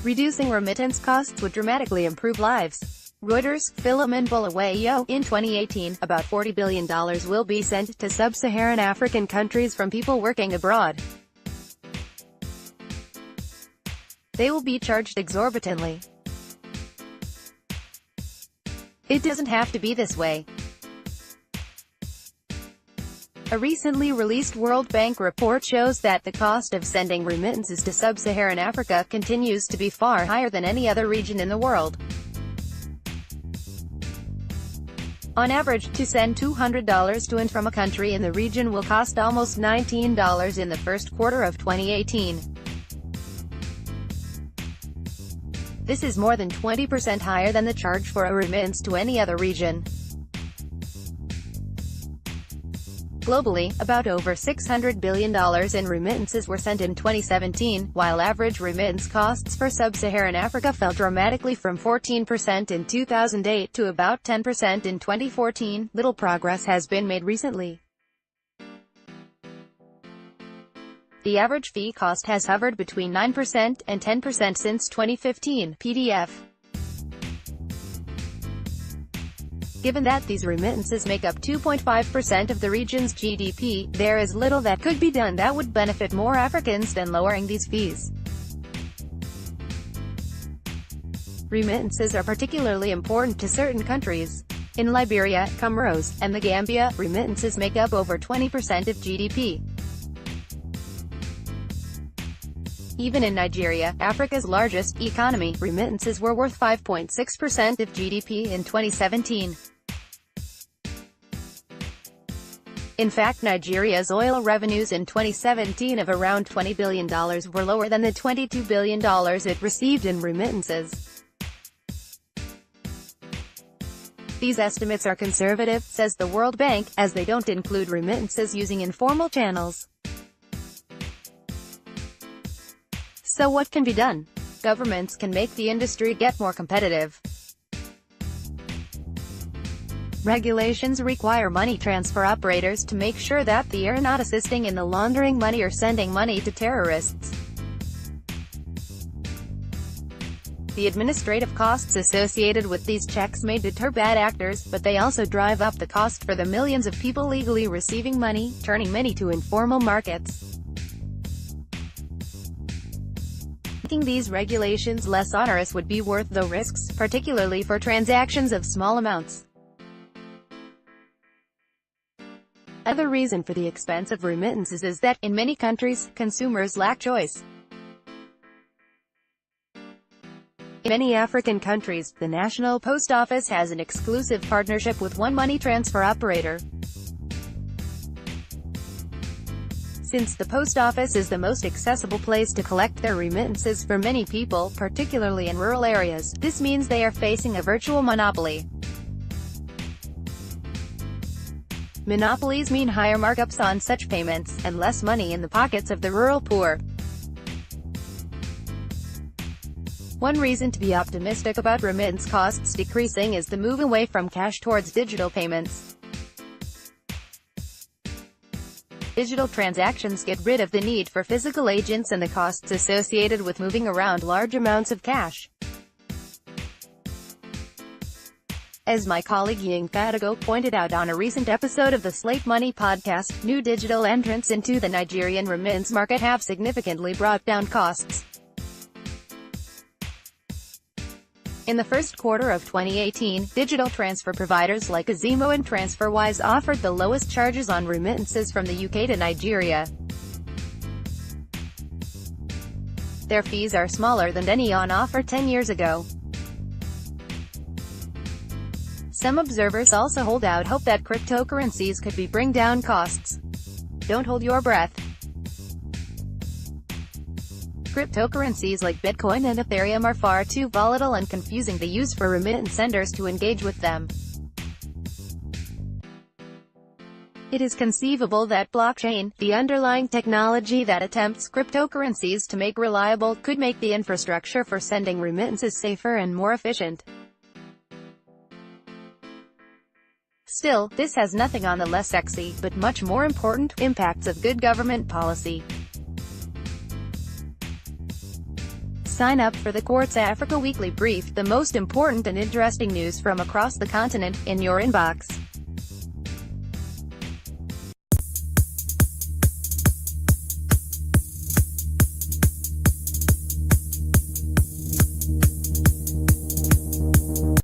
Reducing remittance costs would dramatically improve lives. Reuters, Philimon Bulawayo. In 2018, about $40 billion will be sent to Sub-Saharan African countries from people working abroad. They will be charged exorbitantly. It doesn't have to be this way. A recently released World Bank report shows that the cost of sending remittances to Sub-Saharan Africa continues to be far higher than any other region in the world. On average, to send $200 to and from a country in the region will cost almost $19 in the first quarter of 2018. This is more than 20% higher than the charge for a remittance to any other region. Globally, about over $600 billion in remittances were sent in 2017, while average remittance costs for Sub-Saharan Africa fell dramatically from 14% in 2008 to about 10% in 2014. Little progress has been made recently. The average fee cost has hovered between 9% and 10% since 2015. PDF. Given that these remittances make up 2.5% of the region's GDP, there is little that could be done that would benefit more Africans than lowering these fees. Remittances are particularly important to certain countries. In Liberia, Comoros, and the Gambia, remittances make up over 20% of GDP. Even in Nigeria, Africa's largest economy, remittances were worth 5.6% of GDP in 2017. In fact, Nigeria's oil revenues in 2017 of around $20 billion were lower than the $22 billion it received in remittances. These estimates are conservative, says the World Bank, as they don't include remittances using informal channels. So what can be done? Governments can make the industry get more competitive. Regulations require money transfer operators to make sure that they are not assisting in the laundering money or sending money to terrorists. The administrative costs associated with these checks may deter bad actors, but they also drive up the cost for the millions of people legally receiving money, turning many to informal markets. Making these regulations less onerous would be worth the risks, particularly for transactions of small amounts. Another reason for the expense of remittances is that, in many countries, consumers lack choice. In many African countries, the National Post Office has an exclusive partnership with one money transfer operator. Since the post office is the most accessible place to collect their remittances for many people, particularly in rural areas, this means they are facing a virtual monopoly. Monopolies mean higher markups on such payments, and less money in the pockets of the rural poor. One reason to be optimistic about remittance costs decreasing is the move away from cash towards digital payments. Digital transactions get rid of the need for physical agents and the costs associated with moving around large amounts of cash. As my colleague Ying Fadigo pointed out on a recent episode of the Slate Money podcast, new digital entrants into the Nigerian remittance market have significantly brought down costs. In the first quarter of 2018, digital transfer providers like Azimo and TransferWise offered the lowest charges on remittances from the UK to Nigeria. Their fees are smaller than any on offer 10 years ago. Some observers also hold out hope that cryptocurrencies could bring down costs. Don't hold your breath. Cryptocurrencies like Bitcoin and Ethereum are far too volatile and confusing to use for remittance senders to engage with them. It is conceivable that blockchain, the underlying technology that attempts cryptocurrencies to make reliable, could make the infrastructure for sending remittances safer and more efficient. Still, this has nothing on the less sexy, but much more important, impacts of good government policy. Sign up for the Quartz Africa Weekly Brief, the most important and interesting news from across the continent, in your inbox.